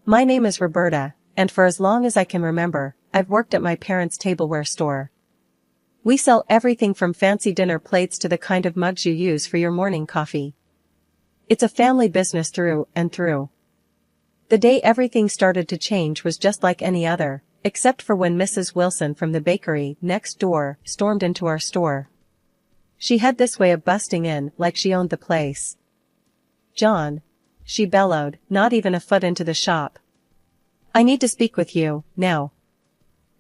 My name is Roberta, and for as long as I can remember, I've worked at my parents' tableware store. We sell everything from fancy dinner plates to the kind of mugs you use for your morning coffee. It's a family business through and through. The day everything started to change was just like any other, except for when Mrs. Wilson from the bakery next door stormed into our store. She had this way of busting in like she owned the place. "John," she bellowed, not even a foot into the shop. "I need to speak with you, now."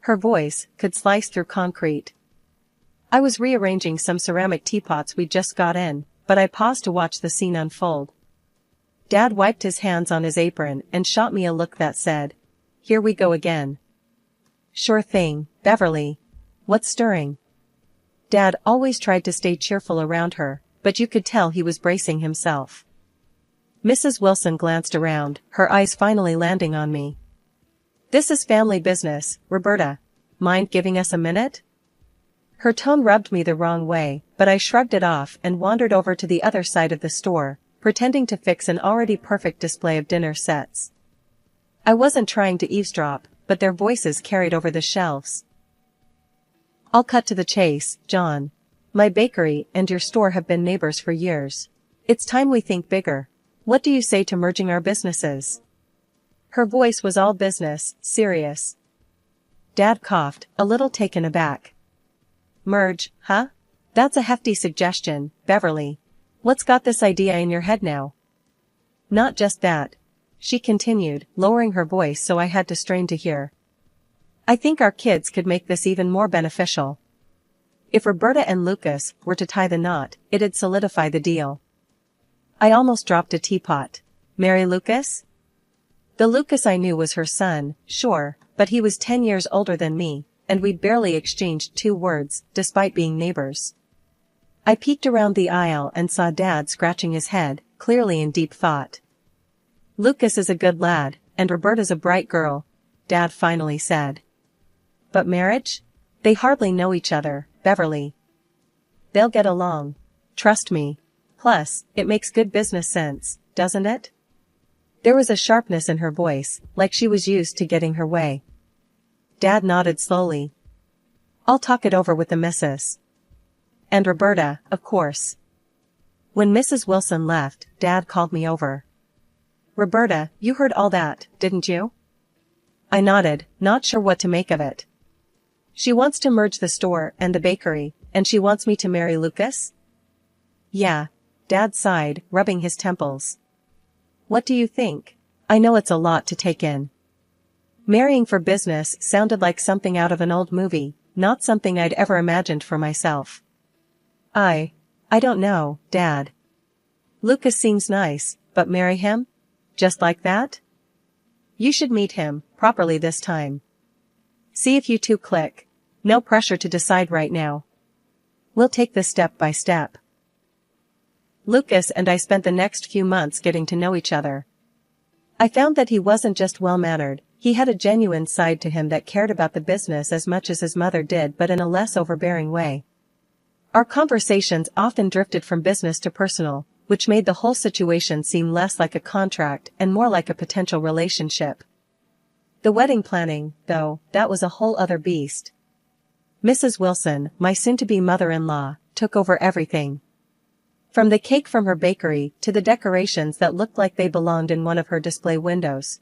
Her voice could slice through concrete. I was rearranging some ceramic teapots we'd just got in, but I paused to watch the scene unfold. Dad wiped his hands on his apron and shot me a look that said, "Here we go again." "Sure thing, Beverly. What's stirring?" Dad always tried to stay cheerful around her, but you could tell he was bracing himself. Mrs. Wilson glanced around, her eyes finally landing on me. "This is family business, Roberta. Mind giving us a minute?" Her tone rubbed me the wrong way, but I shrugged it off and wandered over to the other side of the store, pretending to fix an already perfect display of dinner sets. I wasn't trying to eavesdrop, but their voices carried over the shelves. "I'll cut to the chase, John. My bakery and your store have been neighbors for years. It's time we think bigger. What do you say to merging our businesses?" Her voice was all business, serious. Dad coughed, a little taken aback. "Merge, huh? That's a hefty suggestion, Beverly. What's got this idea in your head now?" "Not just that," she continued, lowering her voice so I had to strain to hear. "I think our kids could make this even more beneficial. If Roberta and Lucas were to tie the knot, it'd solidify the deal." I almost dropped a teapot. Mary Lucas? The Lucas I knew was her son, sure, but he was 10 years older than me, and we'd barely exchanged 2 words, despite being neighbors. I peeked around the aisle and saw Dad scratching his head, clearly in deep thought. "Lucas is a good lad, and Roberta's a bright girl," Dad finally said. "But marriage? They hardly know each other, Beverly. They'll get along. Trust me. Plus, it makes good business sense, doesn't it?" There was a sharpness in her voice, like she was used to getting her way. Dad nodded slowly. "I'll talk it over with the missus. And Roberta, of course." When Mrs. Wilson left, Dad called me over. "Roberta, you heard all that, didn't you?" I nodded, not sure what to make of it. "She wants to merge the store and the bakery, and she wants me to marry Lucas?" "Yeah," Dad sighed, rubbing his temples. "What do you think? I know it's a lot to take in." Marrying for business sounded like something out of an old movie, not something I'd ever imagined for myself. I don't know, Dad. Lucas seems nice, but marry him? Just like that? You should meet him, properly this time. See if you two click. No pressure to decide right now. We'll take this step by step. Lucas and I spent the next few months getting to know each other. I found that he wasn't just well-mannered, he had a genuine side to him that cared about the business as much as his mother did, but in a less overbearing way. Our conversations often drifted from business to personal, which made the whole situation seem less like a contract and more like a potential relationship. The wedding planning, though, that was a whole other beast. Mrs. Wilson, my soon-to-be mother-in-law, took over everything. From the cake from her bakery to the decorations that looked like they belonged in one of her display windows.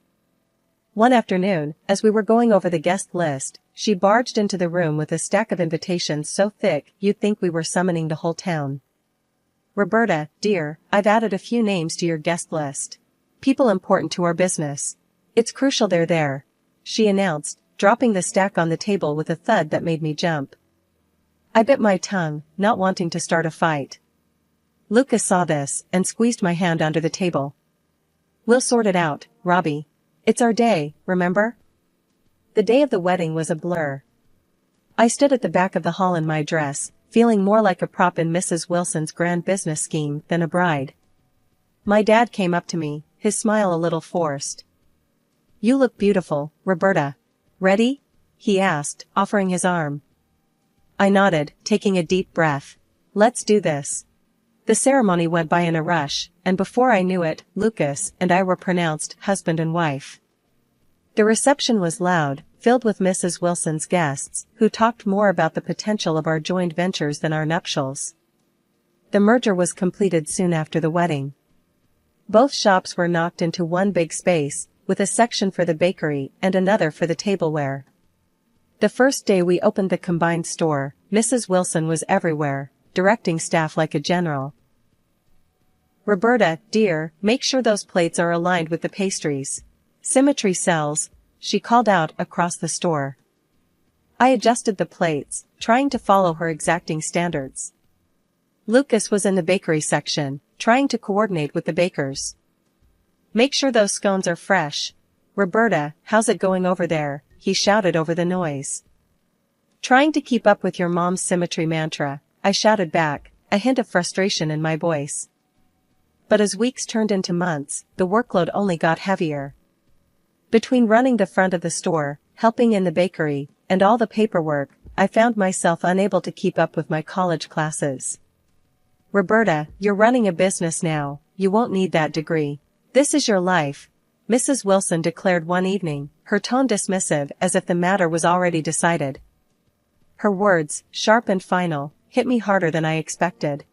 One afternoon, as we were going over the guest list, she barged into the room with a stack of invitations so thick you'd think we were summoning the whole town. "Roberta, dear, I've added a few names to your guest list. People important to our business. It's crucial they're there," she announced, dropping the stack on the table with a thud that made me jump. I bit my tongue, not wanting to start a fight. Lucas saw this and squeezed my hand under the table. "We'll sort it out, Robbie. It's our day, remember?" The day of the wedding was a blur. I stood at the back of the hall in my dress, feeling more like a prop in Mrs. Wilson's grand business scheme than a bride. My dad came up to me, his smile a little forced. "You look beautiful, Roberta. Ready?" he asked, offering his arm. I nodded, taking a deep breath. "Let's do this." The ceremony went by in a rush, and before I knew it, Lucas and I were pronounced husband and wife. The reception was loud, filled with Mrs. Wilson's guests, who talked more about the potential of our joint ventures than our nuptials. The merger was completed soon after the wedding. Both shops were knocked into one big space, with a section for the bakery and another for the tableware. The first day we opened the combined store, Mrs. Wilson was everywhere, directing staff like a general. "Roberta, dear, make sure those plates are aligned with the pastries. Symmetry sells," she called out across the store. I adjusted the plates, trying to follow her exacting standards. Lucas was in the bakery section, trying to coordinate with the bakers. "Make sure those scones are fresh. Roberta, how's it going over there?" he shouted over the noise. "Trying to keep up with your mom's symmetry mantra," I shouted back, a hint of frustration in my voice. But as weeks turned into months, the workload only got heavier. Between running the front of the store, helping in the bakery, and all the paperwork, I found myself unable to keep up with my college classes. "Roberta, you're running a business now, you won't need that degree. This is your life," Mrs. Wilson declared one evening, her tone dismissive as if the matter was already decided. Her words, sharp and final, hit me harder than I expected.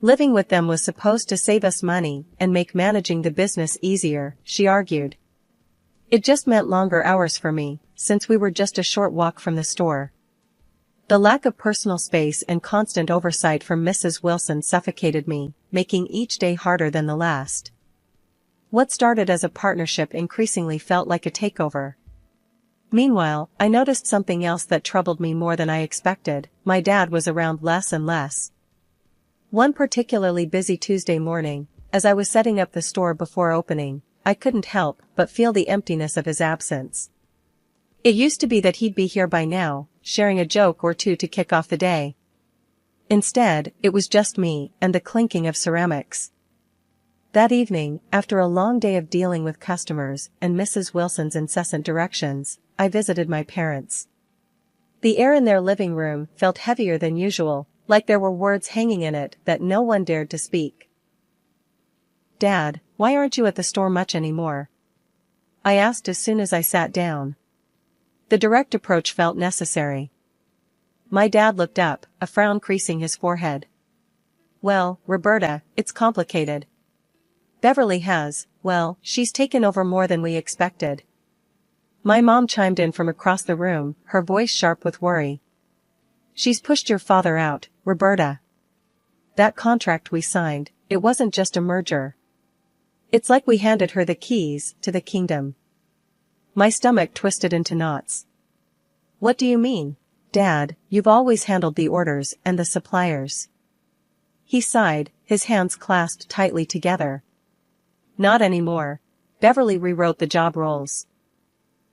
Living with them was supposed to save us money and make managing the business easier, she argued. It just meant longer hours for me, since we were just a short walk from the store. The lack of personal space and constant oversight from Mrs. Wilson suffocated me, making each day harder than the last. What started as a partnership increasingly felt like a takeover. Meanwhile, I noticed something else that troubled me more than I expected. My dad was around less and less. One particularly busy Tuesday morning, as I was setting up the store before opening, I couldn't help but feel the emptiness of his absence. It used to be that he'd be here by now, sharing a joke or two to kick off the day. Instead, it was just me and the clinking of ceramics. That evening, after a long day of dealing with customers and Mrs. Wilson's incessant directions, I visited my parents. The air in their living room felt heavier than usual, like there were words hanging in it that no one dared to speak. "Dad, why aren't you at the store much anymore?" I asked as soon as I sat down. The direct approach felt necessary. My dad looked up, a frown creasing his forehead. "Well, Roberta, it's complicated. Beverly has, well, she's taken over more than we expected." My mom chimed in from across the room, her voice sharp with worry. "She's pushed your father out, Roberta. That contract we signed, it wasn't just a merger. It's like we handed her the keys to the kingdom." My stomach twisted into knots. "What do you mean, Dad? You've always handled the orders and the suppliers." He sighed, his hands clasped tightly together. "Not anymore. Beverly rewrote the job roles.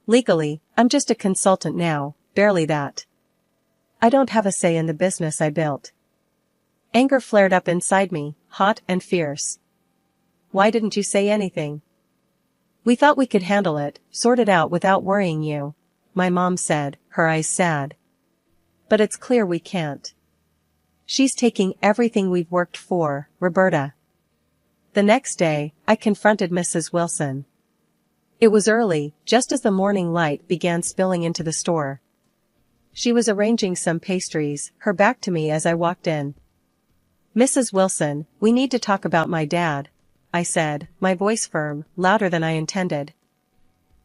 Legally, I'm just a consultant now, barely that. I don't have a say in the business I built." Anger flared up inside me, hot and fierce. "Why didn't you say anything?" "We thought we could handle it, sort it out without worrying you," my mom said, her eyes sad. "But it's clear we can't. She's taking everything we've worked for, Roberta." The next day, I confronted Mrs. Wilson. It was early, just as the morning light began spilling into the store. She was arranging some pastries, her back to me as I walked in. "Mrs. Wilson, we need to talk about my dad," I said, my voice firm, louder than I intended.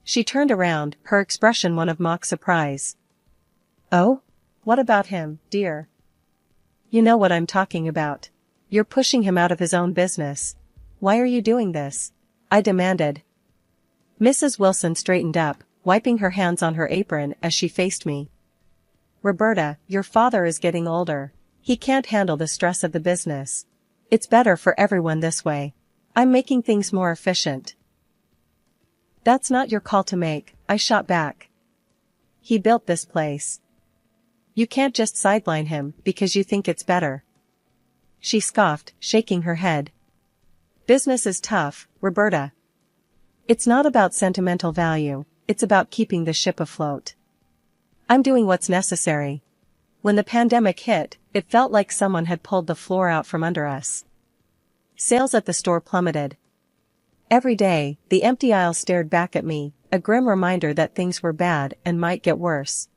She turned around, her expression one of mock surprise. "Oh? What about him, dear?" "You know what I'm talking about. You're pushing him out of his own business. Why are you doing this?" I demanded. Mrs. Wilson straightened up, wiping her hands on her apron as she faced me. "Roberta, your father is getting older. He can't handle the stress of the business. It's better for everyone this way. I'm making things more efficient." "That's not your call to make," I shot back. "He built this place. You can't just sideline him because you think it's better." She scoffed, shaking her head. "Business is tough, Roberta. It's not about sentimental value, it's about keeping the ship afloat. I'm doing what's necessary." When the pandemic hit, it felt like someone had pulled the floor out from under us. Sales at the store plummeted. Every day, the empty aisle stared back at me, a grim reminder that things were bad and might get worse.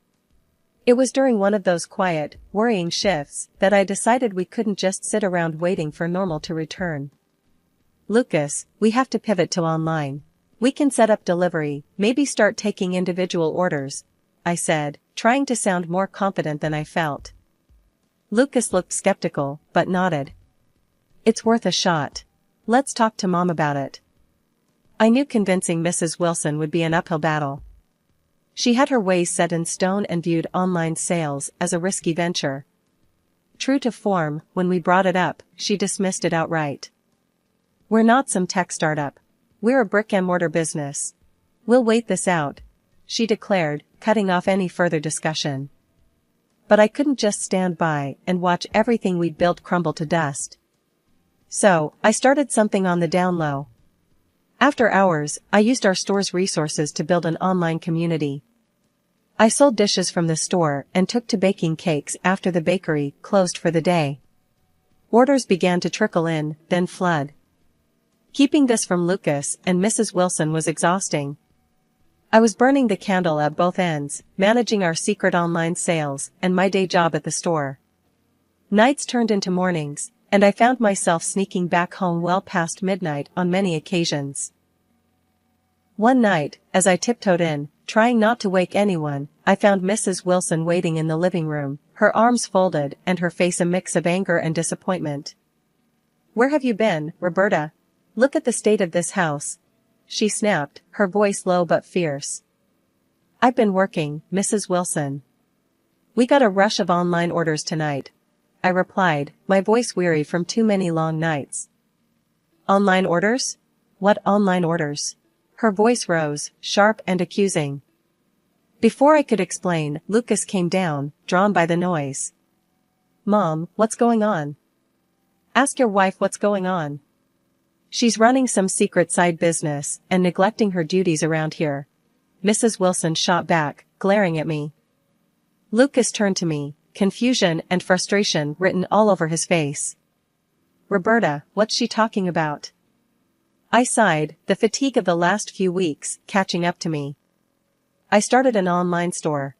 It was during one of those quiet, worrying shifts that I decided we couldn't just sit around waiting for normal to return. Lucas, we have to pivot to online. We can set up delivery, maybe start taking individual orders, I said, trying to sound more confident than I felt. Lucas looked skeptical, but nodded. It's worth a shot. Let's talk to Mom about it. I knew convincing Mrs. Wilson would be an uphill battle. She had her ways set in stone and viewed online sales as a risky venture. True to form, when we brought it up, she dismissed it outright. We're not some tech startup. We're a brick-and-mortar business. We'll wait this out, she declared, cutting off any further discussion. But I couldn't just stand by and watch everything we'd built crumble to dust. So, I started something on the down low. After hours, I used our store's resources to build an online community. I sold dishes from the store and took to baking cakes after the bakery closed for the day. Orders began to trickle in, then flood. Keeping this from Lucas and Mrs. Wilson was exhausting. I was burning the candle at both ends, managing our secret online sales and my day job at the store. Nights turned into mornings, and I found myself sneaking back home well past midnight on many occasions. One night, as I tiptoed in, trying not to wake anyone, I found Mrs. Wilson waiting in the living room, her arms folded and her face a mix of anger and disappointment. "Where have you been, Roberta? Look at the state of this house," she snapped, her voice low but fierce. "I've been working, Mrs. Wilson. We got a rush of online orders tonight," I replied, my voice weary from too many long nights. "Online orders? What online orders?" Her voice rose, sharp and accusing. Before I could explain, Lucas came down, drawn by the noise. "Mom, what's going on? Ask your wife what's going on. She's running some secret side business and neglecting her duties around here," Mrs. Wilson shot back, glaring at me. Lucas turned to me, confusion and frustration written all over his face. "Roberta, what's she talking about?" I sighed, the fatigue of the last few weeks catching up to me. "I started an online store.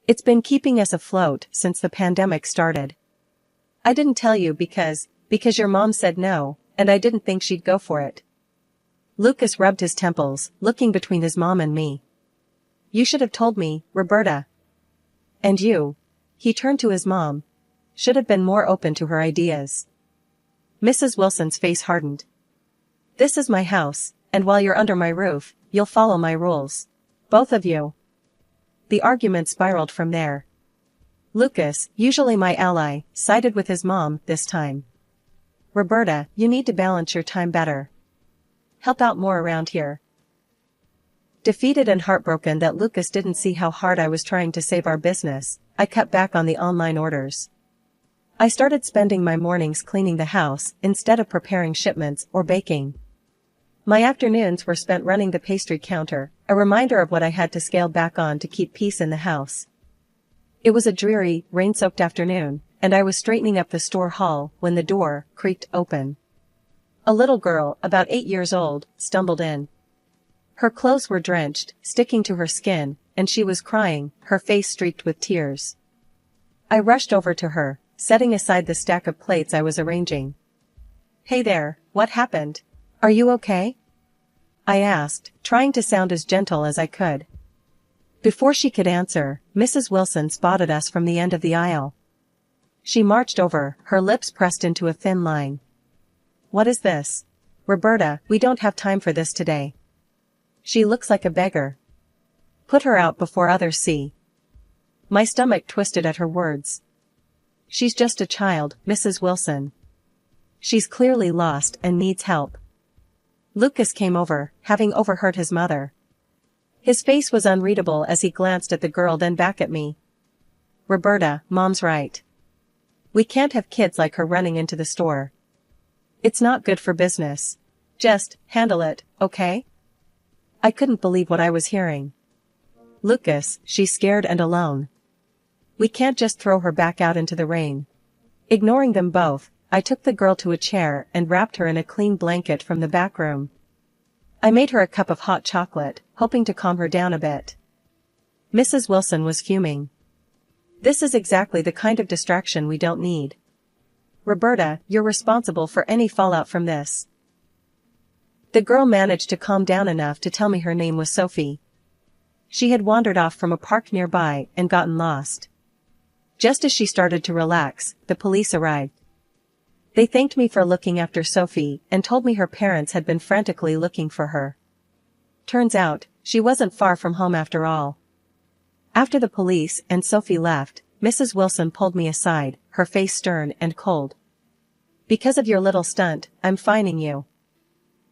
It's been keeping us afloat since the pandemic started. I didn't tell you because your mom said no, and I didn't think she'd go for it." Lucas rubbed his temples, looking between his mom and me. "You should have told me, Roberta. And you," he turned to his mom, "should have been more open to her ideas." Mrs. Wilson's face hardened. "This is my house, and while you're under my roof, you'll follow my rules. Both of you." The argument spiraled from there. Lucas, usually my ally, sided with his mom this time. "Roberta, you need to balance your time better. Help out more around here." Defeated and heartbroken that Lucas didn't see how hard I was trying to save our business, I cut back on the online orders. I started spending my mornings cleaning the house instead of preparing shipments or baking. My afternoons were spent running the pastry counter, a reminder of what I had to scale back on to keep peace in the house. It was a dreary, rain-soaked afternoon, and I was straightening up the store hall when the door creaked open. A little girl, about 8 years old, stumbled in. Her clothes were drenched, sticking to her skin, and she was crying, her face streaked with tears. I rushed over to her, setting aside the stack of plates I was arranging. "Hey there, what happened? Are you okay?" I asked, trying to sound as gentle as I could. Before she could answer, Mrs. Wilson spotted us from the end of the aisle. She marched over, her lips pressed into a thin line. "What is this? Roberta, we don't have time for this today. She looks like a beggar. Put her out before others see." My stomach twisted at her words. "She's just a child, Mrs. Wilson. She's clearly lost and needs help." Lucas came over, having overheard his mother. His face was unreadable as he glanced at the girl then back at me. "Roberta, Mom's right. We can't have kids like her running into the store. It's not good for business. Just handle it, okay?" I couldn't believe what I was hearing. "Lucas, she's scared and alone. We can't just throw her back out into the rain." Ignoring them both, I took the girl to a chair and wrapped her in a clean blanket from the back room. I made her a cup of hot chocolate, hoping to calm her down a bit. Mrs. Wilson was fuming. This is exactly the kind of distraction we don't need. Roberta, you're responsible for any fallout from this. The girl managed to calm down enough to tell me her name was Sophie. She had wandered off from a park nearby and gotten lost. Just as she started to relax, the police arrived. They thanked me for looking after Sophie and told me her parents had been frantically looking for her. Turns out, she wasn't far from home after all. After the police and Sophie left, Mrs. Wilson pulled me aside, her face stern and cold. Because of your little stunt, I'm fining you.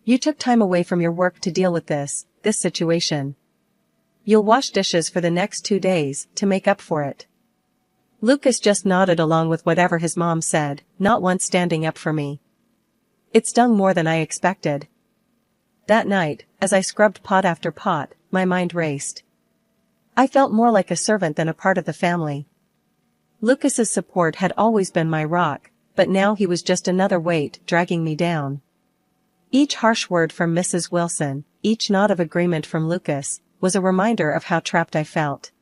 You took time away from your work to deal with this situation. You'll wash dishes for the next 2 days to make up for it. Lucas just nodded along with whatever his mom said, not once standing up for me. It stung more than I expected. That night, as I scrubbed pot after pot, my mind raced. I felt more like a servant than a part of the family. Lucas's support had always been my rock, but now he was just another weight dragging me down. Each harsh word from Mrs. Wilson, each nod of agreement from Lucas, was a reminder of how trapped I felt.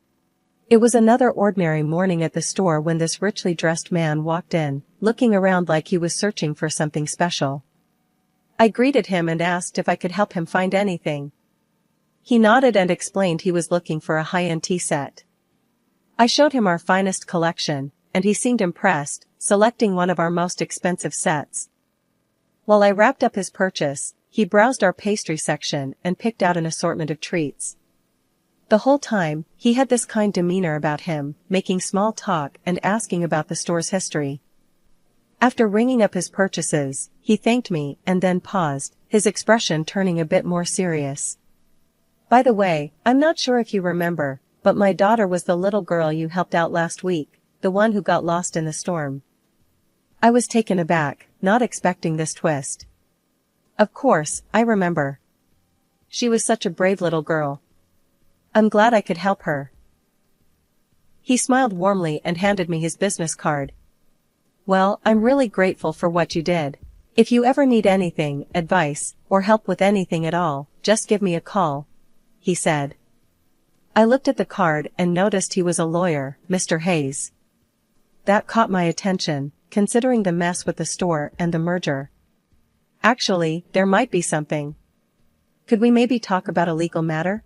It was another ordinary morning at the store when this richly dressed man walked in, looking around like he was searching for something special. I greeted him and asked if I could help him find anything. He nodded and explained he was looking for a high-end tea set. I showed him our finest collection, and he seemed impressed, selecting one of our most expensive sets. While I wrapped up his purchase, he browsed our pastry section and picked out an assortment of treats. The whole time, he had this kind demeanor about him, making small talk and asking about the store's history. After ringing up his purchases, he thanked me and then paused, his expression turning a bit more serious. By the way, I'm not sure if you remember, but my daughter was the little girl you helped out last week, the one who got lost in the storm. I was taken aback, not expecting this twist. Of course, I remember. She was such a brave little girl. I'm glad I could help her. He smiled warmly and handed me his business card. Well, I'm really grateful for what you did. If you ever need anything, advice, or help with anything at all, just give me a call, he said. I looked at the card and noticed he was a lawyer, Mr. Hayes. That caught my attention, considering the mess with the store and the merger. Actually, there might be something. Could we maybe talk about a legal matter?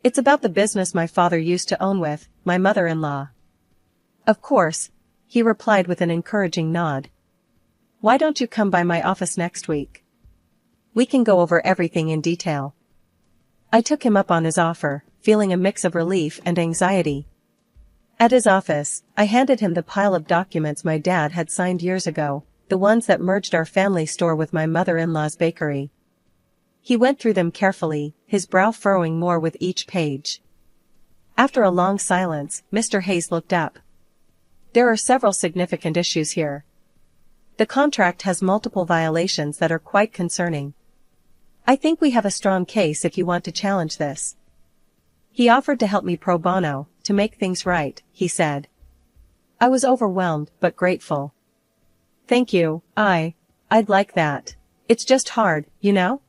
It's about the business my father used to own with my mother-in-law. Of course, he replied with an encouraging nod. Why don't you come by my office next week? We can go over everything in detail. I took him up on his offer, feeling a mix of relief and anxiety. At his office, I handed him the pile of documents my dad had signed years ago, the ones that merged our family store with my mother-in-law's bakery. He went through them carefully, his brow furrowing more with each page. After a long silence, Mr. Hayes looked up. There are several significant issues here. The contract has multiple violations that are quite concerning. I think we have a strong case if you want to challenge this. He offered to help me pro bono, to make things right, he said. I was overwhelmed but grateful. Thank you, I'd like that. It's just hard, you know?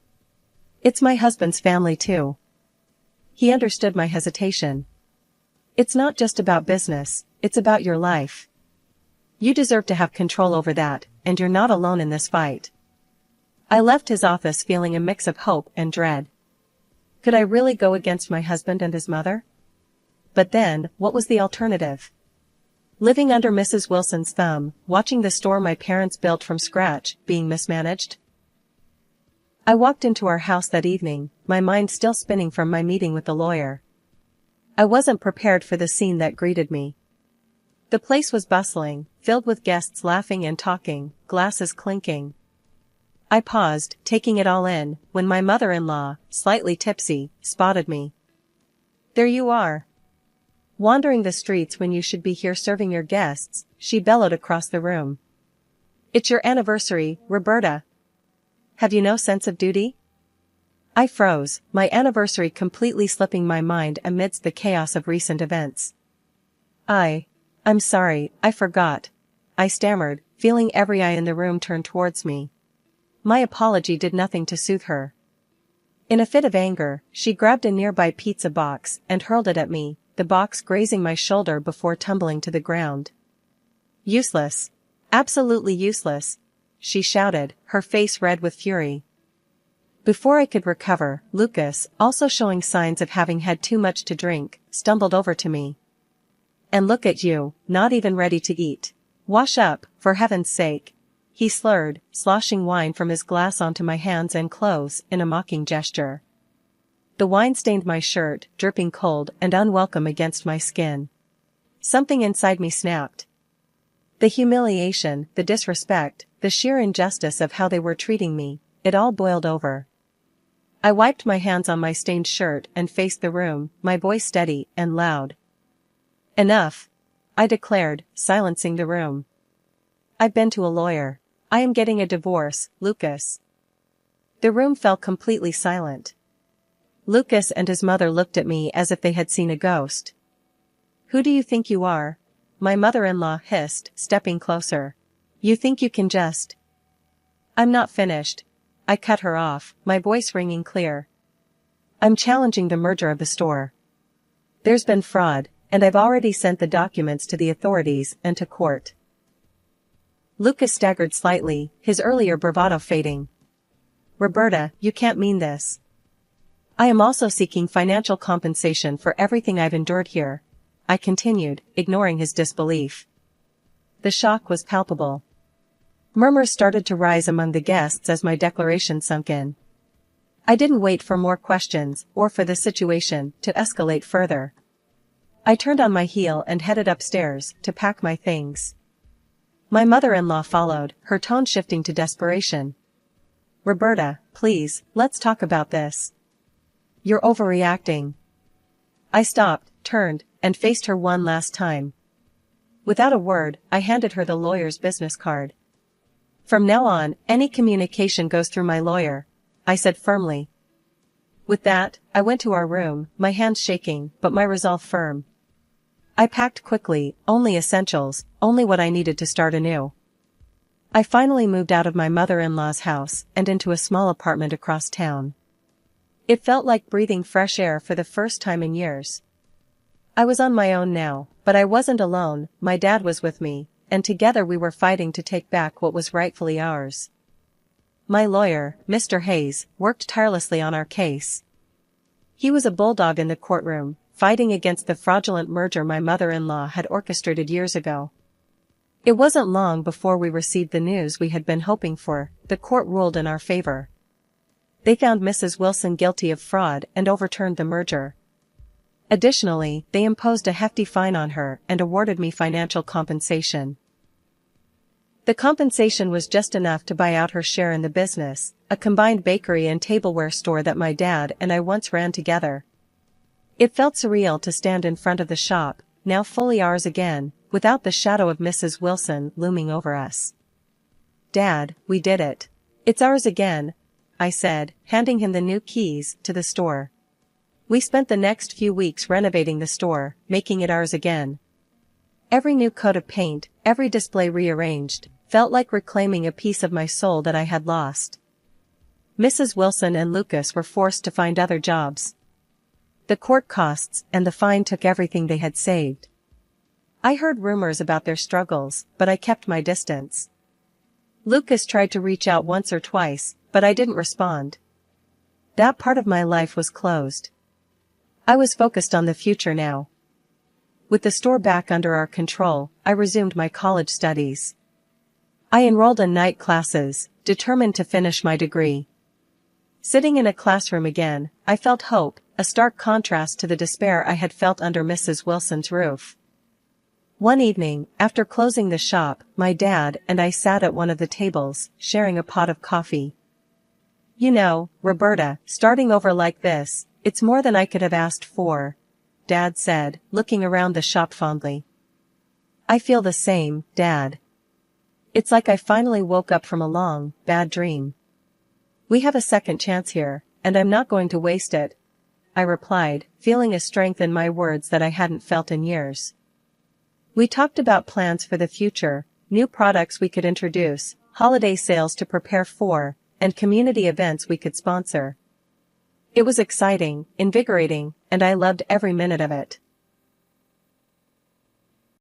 It's my husband's family too. He understood my hesitation. It's not just about business, it's about your life. You deserve to have control over that, and you're not alone in this fight. I left his office feeling a mix of hope and dread. Could I really go against my husband and his mother? But then, what was the alternative? Living under Mrs. Wilson's thumb, watching the store my parents built from scratch, being mismanaged? I walked into our house that evening, my mind still spinning from my meeting with the lawyer. I wasn't prepared for the scene that greeted me. The place was bustling, filled with guests laughing and talking, glasses clinking. I paused, taking it all in, when my mother-in-law, slightly tipsy, spotted me. There you are. Wandering the streets when you should be here serving your guests, she bellowed across the room. It's your anniversary, Roberta. Have you no sense of duty? I froze, my anniversary completely slipping my mind amidst the chaos of recent events. I'm sorry, I forgot. I stammered, feeling every eye in the room turn towards me. My apology did nothing to soothe her. In a fit of anger, she grabbed a nearby pizza box and hurled it at me, the box grazing my shoulder before tumbling to the ground. Useless. Absolutely useless, she shouted, her face red with fury. Before I could recover, Lucas, also showing signs of having had too much to drink, stumbled over to me. And look at you, not even ready to eat. Wash up, for heaven's sake. He slurred, sloshing wine from his glass onto my hands and clothes in a mocking gesture. The wine stained my shirt, dripping cold and unwelcome against my skin. Something inside me snapped. The humiliation, the disrespect, the sheer injustice of how they were treating me, it all boiled over. I wiped my hands on my stained shirt and faced the room, my voice steady and loud. Enough, I declared, silencing the room. I've been to a lawyer. I am getting a divorce, Lucas. The room fell completely silent. Lucas and his mother looked at me as if they had seen a ghost. Who do you think you are? My mother-in-law hissed, stepping closer. You think you can just... I'm not finished. I cut her off, my voice ringing clear. I'm challenging the merger of the store. There's been fraud, and I've already sent the documents to the authorities and to court. Lucas staggered slightly, his earlier bravado fading. Roberta, you can't mean this. I am also seeking financial compensation for everything I've endured here, I continued, ignoring his disbelief. The shock was palpable. Murmurs started to rise among the guests as my declaration sunk in. I didn't wait for more questions or for the situation to escalate further. I turned on my heel and headed upstairs to pack my things. My mother-in-law followed, her tone shifting to desperation. Roberta, please, let's talk about this. You're overreacting. I stopped, turned, and faced her one last time. Without a word, I handed her the lawyer's business card. From now on, any communication goes through my lawyer, I said firmly. With that, I went to our room, my hands shaking, but my resolve firm. I packed quickly, only essentials, only what I needed to start anew. I finally moved out of my mother-in-law's house and into a small apartment across town. It felt like breathing fresh air for the first time in years. I was on my own now, but I wasn't alone, my dad was with me, and together we were fighting to take back what was rightfully ours. My lawyer, Mr. Hayes, worked tirelessly on our case. He was a bulldog in the courtroom, fighting against the fraudulent merger my mother-in-law had orchestrated years ago. It wasn't long before we received the news we had been hoping for. The court ruled in our favor. They found Mrs. Wilson guilty of fraud and overturned the merger. Additionally, they imposed a hefty fine on her and awarded me financial compensation. The compensation was just enough to buy out her share in the business, a combined bakery and tableware store that my dad and I once ran together. It felt surreal to stand in front of the shop, now fully ours again, without the shadow of Mrs. Wilson looming over us. Dad, we did it. It's ours again, I said, handing him the new keys to the store. We spent the next few weeks renovating the store, making it ours again. Every new coat of paint, every display rearranged, felt like reclaiming a piece of my soul that I had lost. Mrs. Wilson and Lucas were forced to find other jobs. The court costs and the fine took everything they had saved. I heard rumors about their struggles, but I kept my distance. Lucas tried to reach out once or twice, but I didn't respond. That part of my life was closed. I was focused on the future now. With the store back under our control, I resumed my college studies. I enrolled in night classes, determined to finish my degree. Sitting in a classroom again, I felt hope, a stark contrast to the despair I had felt under Mrs. Wilson's roof. One evening, after closing the shop, my dad and I sat at one of the tables, sharing a pot of coffee. You know, Roberta, starting over like this, it's more than I could have asked for, Dad said, looking around the shop fondly. I feel the same, Dad. It's like I finally woke up from a long, bad dream. We have a second chance here, and I'm not going to waste it, I replied, feeling a strength in my words that I hadn't felt in years. We talked about plans for the future, new products we could introduce, holiday sales to prepare for, and community events we could sponsor. It was exciting, invigorating, and I loved every minute of it.